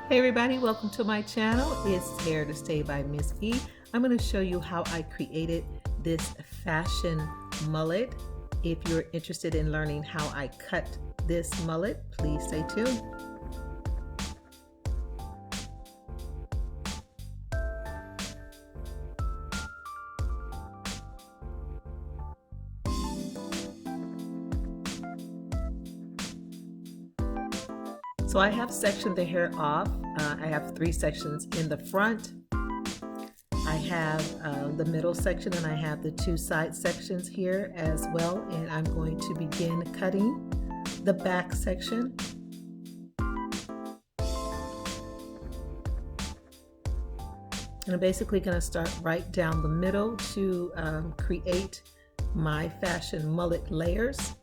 Hey everybody, welcome to my channel. It's Hair to Stay by Ms.E. I'm going to show you how I created this fashion mullet. If you're interested in learning how I cut this mullet, please stay tuned. So I have sectioned the hair off. I have 3 sections in the front. I have the middle section and I have the 2 side sections here as well. And I'm going to begin cutting the back section. And I'm basically going to start right down the middle to create my fashion mullet layers.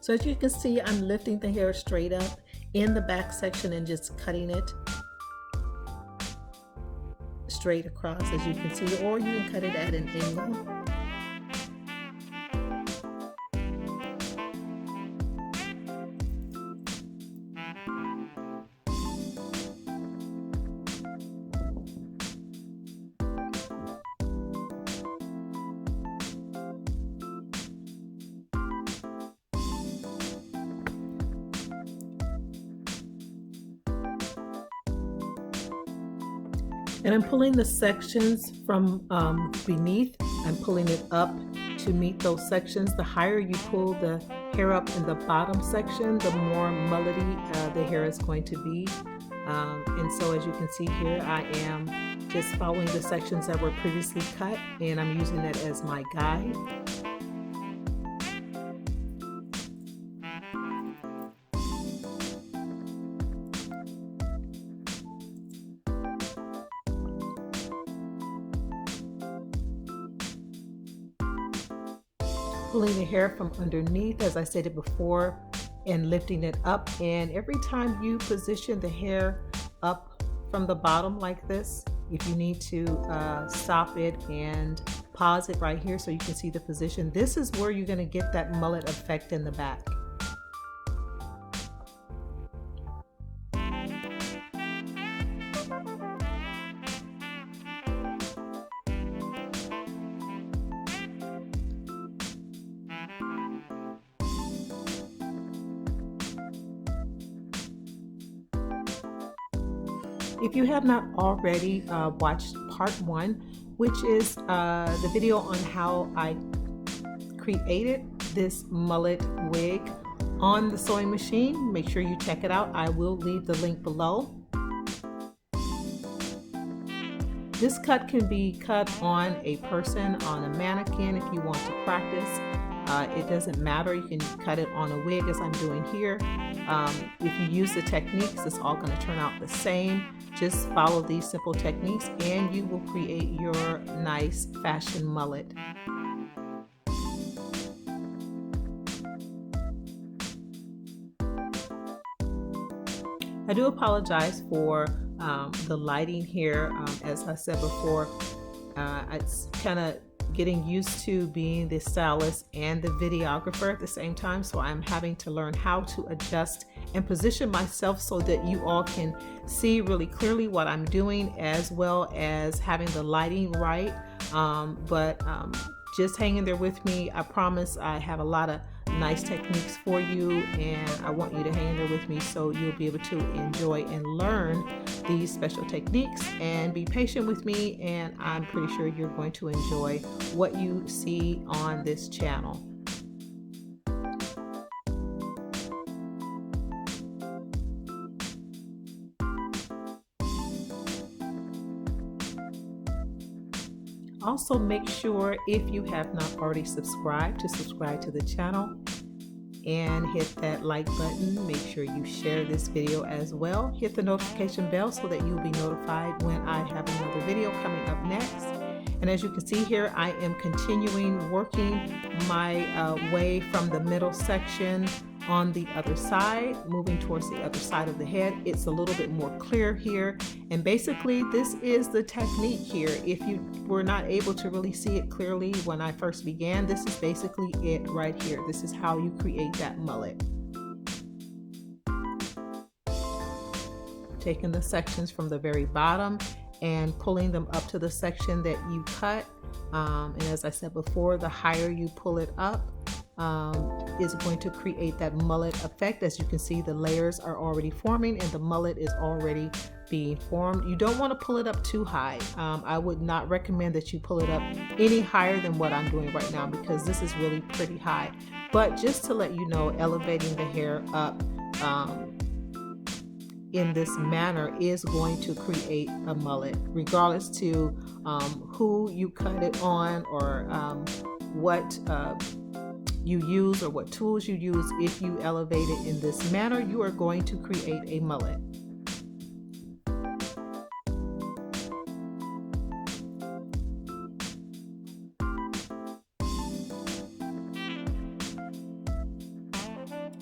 So as you can see, I'm lifting the hair straight up in the back section and just cutting it straight across, as you can see, or you can cut it at an angle. And I'm pulling the sections from beneath. I'm pulling it up to meet those sections. The higher you pull the hair up in the bottom section, the more mullety the hair is going to be. And so as you can see here, I am just following the sections that were previously cut, and I'm using that as my guide. Pulling the hair from underneath, as I stated before, and lifting it up. And every time you position the hair up from the bottom like this, if you need to stop it and pause it right here so you can see the position, this is where you're going to get that mullet effect in the back. If you have not already watched part 1, which is the video on how I created this mullet wig on the sewing machine, make sure you check it out. I will leave the link below. This cut can be cut on a person, on a mannequin if you want to practice. It doesn't matter, you can cut it on a wig as I'm doing here. If you use the techniques, it's all going to turn out the same. Just follow these simple techniques and you will create your nice fashion mullet. I do apologize for the lighting here. As I said before, it's kind of getting used to being the stylist and the videographer at the same time, so I'm having to learn how to adjust and position myself so that you all can see really clearly what I'm doing, as well as having the lighting right. Just hang in there with me. I promise I have a lot of nice techniques for you, and I want you to hang in there with me so you'll be able to enjoy and learn these special techniques, and be patient with me, and I'm pretty sure you're going to enjoy what you see on this channel. Also, make sure, if you have not already subscribed, to subscribe to the channel and hit that like button. Make sure you share this video as well. Hit the notification bell so that you'll be notified when I have another video coming up next. And as you can see here, I am continuing working my way from the middle section on the other side, moving towards the other side of the head. It's a little bit more clear here. And basically, this is the technique here. If you were not able to really see it clearly when I first began, this is basically it right here. This is how you create that mullet. taking the sections from the very bottom and pulling them up to the section that you cut. And as I said before, the higher you pull it up is going to create that mullet effect. As you can see, the layers are already forming and the mullet is already being formed. You don't want to pull it up too high. I would not recommend that you pull it up any higher than what I'm doing right now, because this is really pretty high. But just to let you know, elevating the hair up in this manner is going to create a mullet, regardless to who you cut it on, or what you use, or what tools you use. If you elevate it in this manner, you are going to create a mullet.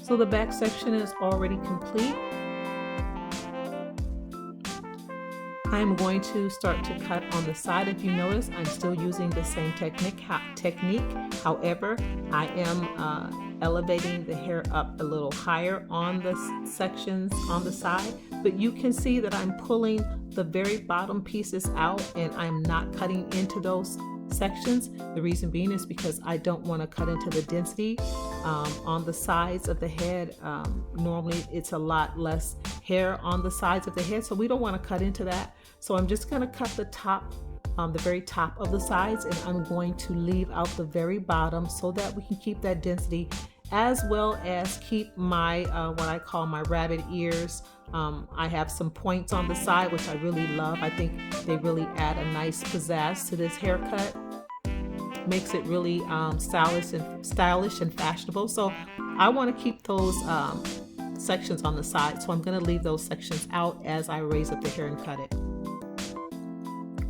So the back section is already complete. I'm going to start to cut on the side. If you notice, I'm still using the same technique. However, I am elevating the hair up a little higher on the sections on the side. But you can see that I'm pulling the very bottom pieces out, and I'm not cutting into those sections. The reason being is because I don't want to cut into the density on the sides of the head. Normally it's a lot less hair on the sides of the head, so we don't want to cut into that. So I'm just going to cut the top, the very top of the sides, and I'm going to leave out the very bottom so that we can keep that density, as well as keep my what I call my rabbit ears. I have some points on the side, which I really love. I think they really add a nice pizzazz to this haircut. Makes it really stylish and fashionable. So I want to keep those sections on the side. So I'm going to leave those sections out as I raise up the hair and cut it.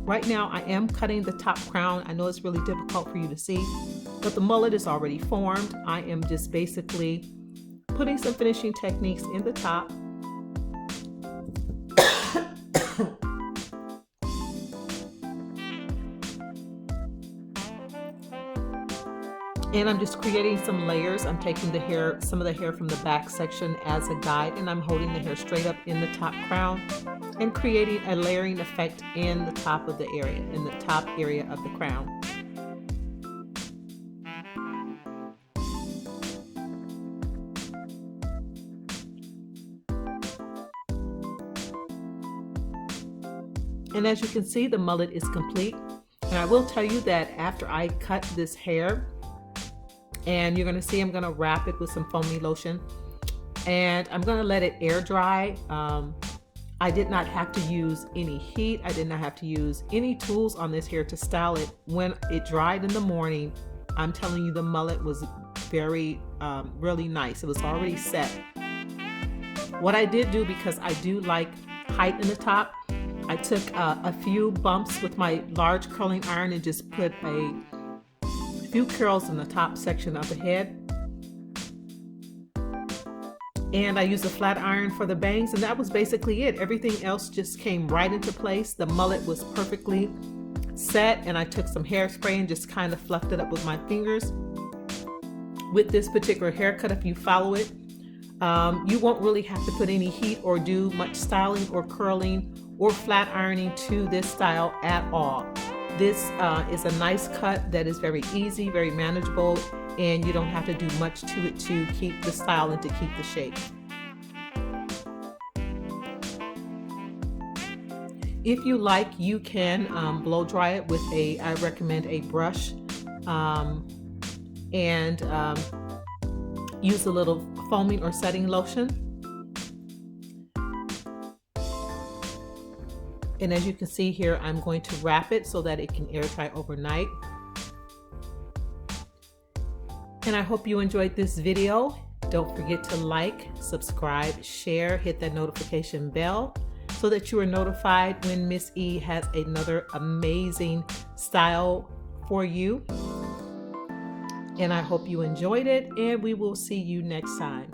Right now I am cutting the top crown. I know it's really difficult for you to see, but the mullet is already formed. I am just basically putting some finishing techniques in the top. And I'm just creating some layers. I'm taking the hair, some of the hair from the back section as a guide, and I'm holding the hair straight up in the top crown and creating a layering effect in the top of the area, in the top area of the crown. And as you can see, the mullet is complete. And I will tell you that after I cut this hair, and you're gonna see I'm gonna wrap it with some foamy lotion, and I'm gonna let it air dry. I did not have to use any heat. I did not have to use any tools on this hair to style it. When it dried in the morning, I'm telling you, the mullet was very, really nice. It was already set. What I did do, because I do like height in the top, I took a few bumps with my large curling iron and just put a few curls in the top section of the head. And I used a flat iron for the bangs, and that was basically it. Everything else just came right into place. The mullet was perfectly set, and I took some hairspray and just kind of fluffed it up with my fingers. With this particular haircut, if you follow it, you won't really have to put any heat or do much styling or curling or flat ironing to this style at all. This is a nice cut that is very easy, very manageable, and you don't have to do much to it to keep the style and to keep the shape. If you like, you can blow dry it with I recommend a brush, and use a little foaming or setting lotion. And as you can see here, I'm going to wrap it so that it can air dry overnight. And I hope you enjoyed this video. Don't forget to like, subscribe, share, hit that notification bell so that you are notified when Miss E has another amazing style for you. And I hope you enjoyed it, and we will see you next time.